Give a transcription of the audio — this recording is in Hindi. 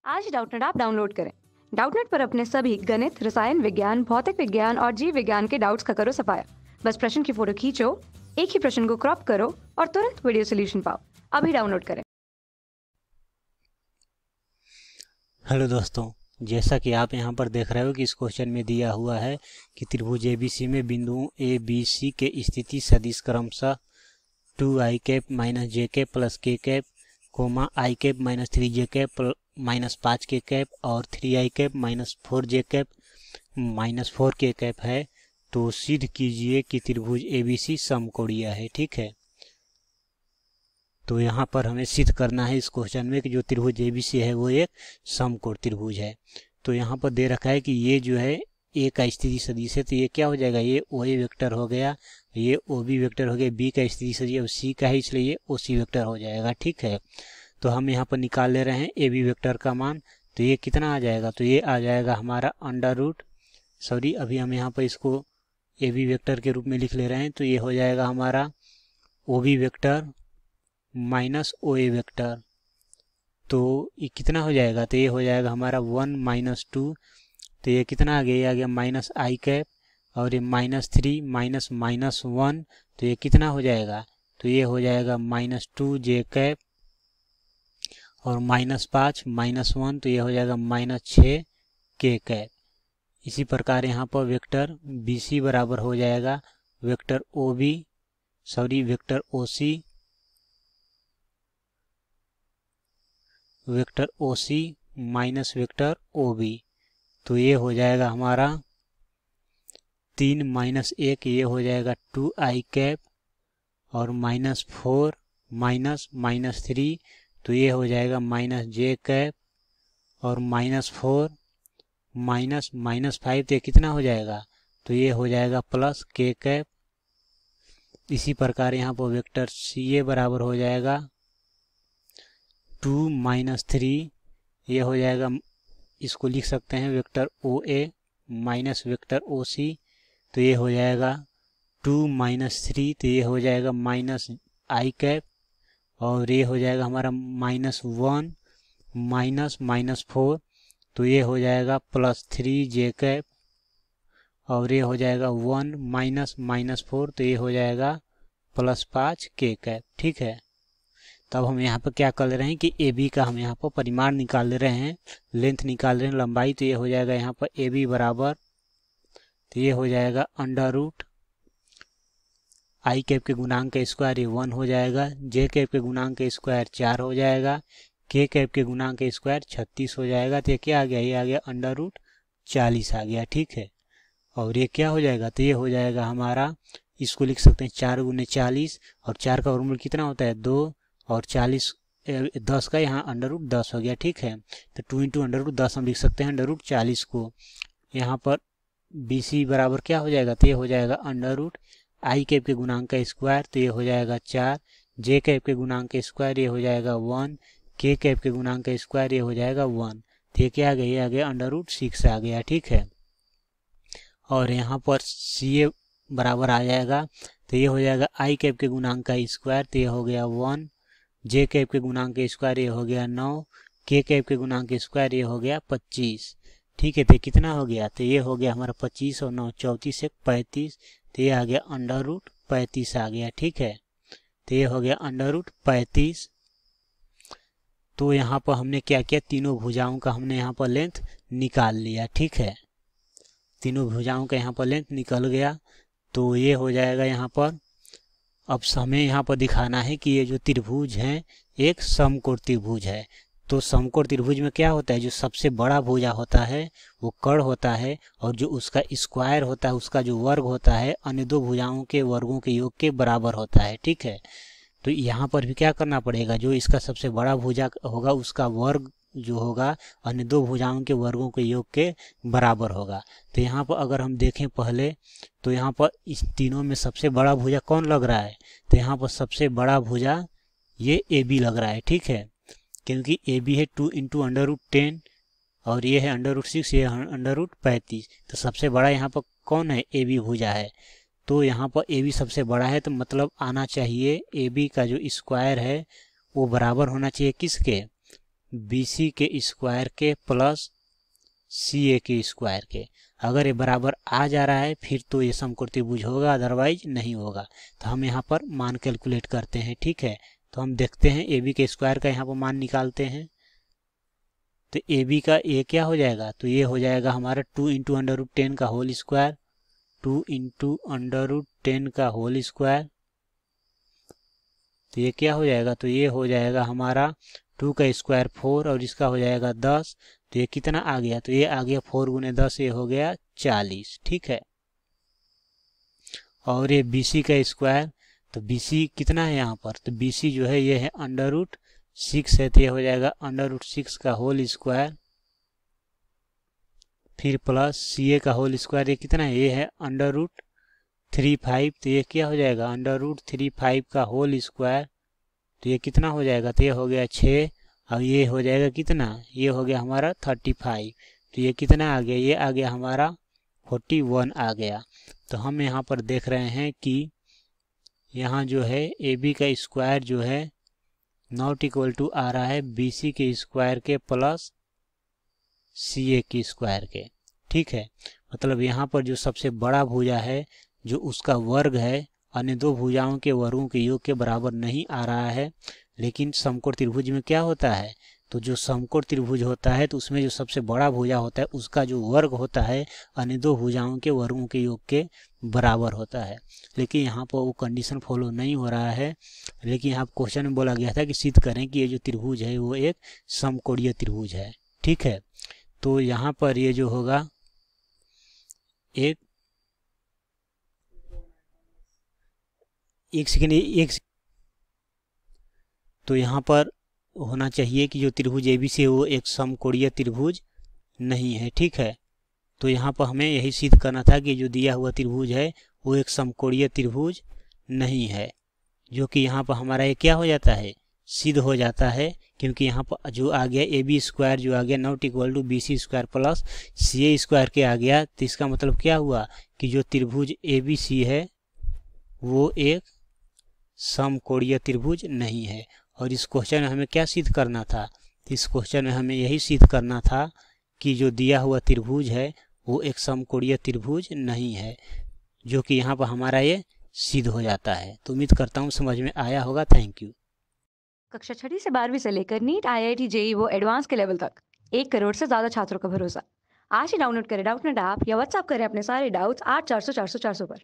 आज डाउटनेट आप डाउनलोड करें। डाउटनेट पर अपने सभी गणित, रसायन विज्ञान, भौतिक विज्ञान और जीव विज्ञान के डाउट्स का करो सफाया। बस प्रश्न की फोटो खींचो, एक ही प्रश्न को क्रॉप करो और तुरंत वीडियो सोल्यूशन पाओ। अभी डाउनलोड करें। हेलो दोस्तों, जैसा कि आप यहां पर देख रहे हो कि इस क्वेश्चन में दिया हुआ है कि त्रिभुज ABC में बिंदुओं ए बी सी के स्थिति सदिश क्रमशः 2i cap minus j cap plus k cap comma i cap minus 3j cap minus 5k cap और 3i cap minus 4j cap minus 4k cap है, तो सिद्ध कीजिए कि त्रिभुज ABC समकोणीय है। ठीक है, तो यहाँ पर हमें सिद्ध करना है इस क्वेश्चन में कि जो त्रिभुज ABC है वो एक समकोण त्रिभुज है। तो यहाँ पर दे रखा है कि ये जो है ए का स्थिति सदिश है, तो ये क्या हो जाएगा, ये OA वेक्टर हो गया, ये OB वेक्टर हो गया, B का स्थिति सदिश अब C का है इसलिए ये OC वेक्टर हो जाएगा। ठीक है, तो हम यहाँ पर निकाल ले रहे हैं AB वेक्टर का मान। तो ये कितना आ जाएगा, तो ये आ जाएगा हमारा अभी हम यहाँ पर इसको AB वेक्टर के रूप में लिख ले रहे हैं, तो ये हो जाएगा हमारा OB vector minus OA vector. तो ये कितना हो जाएगा, तो ये हो जाएगा हमारा 1 माइनस 2, तो ये कितना आ गया, ये आ गया माइनस i कैप और ये माइनस 3 माइनस माइनस 1, तो ये कितना हो जाएगा, तो ये हो जाएगा माइनस 2j कैप और माइनस 5 माइनस 1, तो ये हो जाएगा माइनस 6k कैप। इसी प्रकार यहाँ पर वेक्टर BC बराबर हो जाएगा vector vector OC minus vector OB। तो ये हो जाएगा हमारा 3 माइनस 1, ये हो जाएगा 2i कैप और माइनस 4 माइनस माइनस 3, तो ये हो जाएगा माइनस j कैप और माइनस 4 माइनस माइनस 5, तो ये कितना हो जाएगा, तो ये हो जाएगा प्लस k कैप। इसी प्रकार यहाँ पर वेक्टर CA बराबर हो जाएगा 2 माइनस 3, ये हो जाएगा, इसको लिख सकते हैं vector OA minus vector OC, तो ये हो जाएगा 2 माइनस 3, तो ये हो जाएगा माइनस i कैप और ये हो जाएगा हमारा माइनस 1 माइनस माइनस 4, तो ये हो जाएगा प्लस 3j कैप और ये हो जाएगा 1 माइनस माइनस 4, तो ये हो जाएगा प्लस 5k कैप। ठीक है, तब हम यहाँ पर क्या कर ले रहे हैं कि AB का हम यहाँ पर परिमाण निकाल ले रहे हैं, लेंथ निकाल रहे हैं, लंबाई। तो ये हो जाएगा यहाँ पर AB बराबर, तो ये हो जाएगा अंडर रूट i कैप के गुणांक का स्क्वायर, ये 1 हो जाएगा, j कैप के गुणांक का स्क्वायर 4 हो जाएगा, k कैप के गुणांक का स्क्वायर 36 हो जाएगा। तो ये क्या आ गया, ये आ गया अंडर रूट 40 आ गया। ठीक है, और ये क्या हो जाएगा, तो ये हो जाएगा हमारा, इसको लिख सकते हैं 4 गुने 40 और 4 का वर्गमूल कितना होता है 2 और 40 10 का यहाँ अंडर रूट 10 हो गया। ठीक है, तो 2 इंटू अंडर रूट 10 हम लिख सकते हैं अंडर रूट 40 को। यहाँ पर BC बराबर क्या हो जाएगा, तो ये हो जाएगा अंडर रूट i कैप के गुणांक का स्क्वायर, तो ये हो जाएगा 4, j कैप के गुणांक का स्क्वायर ये हो जाएगा 1, k कैप के गुणांक का स्क्वायर ये हो जाएगा 1, तो ये क्या आ गया, ये आ गया अंडर रूट 6 आ गया। ठीक है, और यहाँ पर CA बराबर आ जाएगा, तो ये हो जाएगा i कैप के गुणांक का स्क्वायर, तो ये हो गया 1, j कैप के गुणांक का स्क्वायर ये हो गया 9, k कैप के गुणांक का स्क्वायर ये हो गया 25। ठीक है, तो कितना हो गया, तो ये हो गया हमारा 25 और 9 34 एक 35, तो ये आ गया अंडर रूट 35 आ गया। ठीक है, तो ये हो गया अंडर रूट 35। तो यहाँ पर हमने क्या किया, तीनों भुजाओं का हमने यहाँ पर लेंथ निकाल लिया। ठीक है, तीनों भुजाओं का यहाँ पर लेंथ निकल गया, तो ये हो जाएगा यहाँ पर। अब हमें यहाँ पर दिखाना है कि ये जो त्रिभुज है एक समकोण त्रिभुज है। तो समकोण त्रिभुज में क्या होता है, जो सबसे बड़ा भुजा होता है वो कर्ण होता है और जो उसका स्क्वायर होता है उसका जो वर्ग होता है अन्य दो भुजाओं के वर्गों के योग के बराबर होता है। ठीक है, तो यहाँ पर भी क्या करना पड़ेगा, जो इसका सबसे बड़ा भुजा होगा उसका वर्ग जो होगा अन्य दो भुजाओं के वर्गों के योग के बराबर होगा। तो यहाँ पर अगर हम देखें पहले, तो यहाँ पर इस तीनों में सबसे बड़ा भुजा कौन लग रहा है, तो यहाँ पर सबसे बड़ा भुजा ये AB लग रहा है। ठीक है, क्योंकि AB है 2 इंटू अंडर रूट 10 और ये है अंडर रूट 6, ये अंडर रूट 35, तो सबसे बड़ा यहाँ पर कौन है, AB भुजा है। तो यहाँ पर AB सबसे बड़ा है, तो मतलब आना चाहिए AB का जो स्क्वायर है वो बराबर होना चाहिए किसके, BC के स्क्वायर के प्लस CA के स्क्वायर के। अगर ये बराबर आ जा रहा है फिर तो ये समकोण त्रिभुज होगा, अदरवाइज नहीं होगा। तो हम यहाँ पर मान कैलकुलेट करते हैं, ठीक है। तो हम देखते हैं AB के स्क्वायर का यहाँ पर मान निकालते हैं। तो AB का ये क्या हो जाएगा, तो ये हो जाएगा हमारा 2 इंटू अंडर रूट 10 का whole square, 2 into under root 10 का होल स्क्वायर। तो ये क्या हो जाएगा, तो ये हो जाएगा हमारा 2 का स्क्वायर 4 और इसका हो जाएगा 10। तो ये कितना आ गया, तो ये आ गया 4 गुने 10, ये हो गया 40, ठीक है। और ये BC का स्क्वायर, तो BC कितना है यहाँ पर, तो BC जो है ये है अंडर रूट 6 है, तो ये हो जाएगा अंडर रूट 6 का होल स्क्वायर, फिर प्लस CA का होल स्क्वायर, ये कितना है, ये है अंडर रूट 35। तो ये क्या हो जाएगा, अंडर रूट 35 का होल स्क्वायर। तो ये कितना हो जाएगा, तो ये हो गया 6 और ये हो जाएगा कितना, ये हो गया हमारा 35। तो ये कितना आ गया, ये आ गया हमारा 41 आ गया। तो हम यहाँ पर देख रहे हैं कि यहाँ जो है AB का स्क्वायर जो है नॉट इक्वल टू आ रहा है BC के स्क्वायर के प्लस CA के स्क्वायर के, ठीक है। मतलब यहाँ पर जो सबसे बड़ा भुजा है जो उसका वर्ग है अन्य दो भुजाओं के वर्गों के योग के बराबर नहीं आ रहा है। लेकिन समकोण त्रिभुज में क्या होता है, तो जो समकोण त्रिभुज होता है तो उसमें जो सबसे बड़ा भुजा होता है उसका जो वर्ग होता है अन्य दो भुजाओं के वर्गों के योग के बराबर होता है। लेकिन यहाँ पर वो कंडीशन फॉलो नहीं हो रहा है। लेकिन यहाँ क्वेश्चन में बोला गया था कि सिद्ध करें कि ये जो त्रिभुज है वो एक समकोणीय त्रिभुज है, ठीक है। तो यहाँ पर ये जो होगा एक सेकेंड तो यहाँ पर होना चाहिए कि जो त्रिभुज ABC है वो एक समकोणीय त्रिभुज नहीं है, ठीक है। तो यहाँ पर हमें यही सिद्ध करना था कि जो दिया हुआ त्रिभुज है वो एक समकोणीय त्रिभुज नहीं है, जो कि यहाँ पर हमारा ये क्या हो जाता है, सिद्ध हो जाता है। क्योंकि यहाँ पर जो आ गया AB स्क्वायर जो आ गया not equal to BC square plus CA square के आ गया। तो इसका मतलब क्या हुआ कि जो त्रिभुज ABC है वो एक समकोणीय त्रिभुज नहीं है। और इस क्वेश्चन में हमें क्या सिद्ध करना था, इस क्वेश्चन में हमें यही सिद्ध करना था कि जो दिया हुआ त्रिभुज है वो एक समकोणीय त्रिभुज नहीं है, जो कि यहाँ पर हमारा ये सिद्ध हो जाता है। तो उम्मीद करता हूँ समझ में आया होगा। Thank you. कक्षा 6 से 12वीं से लेकर नीट IIT JEE वो एडवांस के लेवल तक 1 करोड़ से ज्यादा छात्रों का भरोसा। आज ही डाउनलोड करें डाउटनेट ऐप या व्हाट्सएप करें अपने सारे डाउट्स 8400 400 400 पर।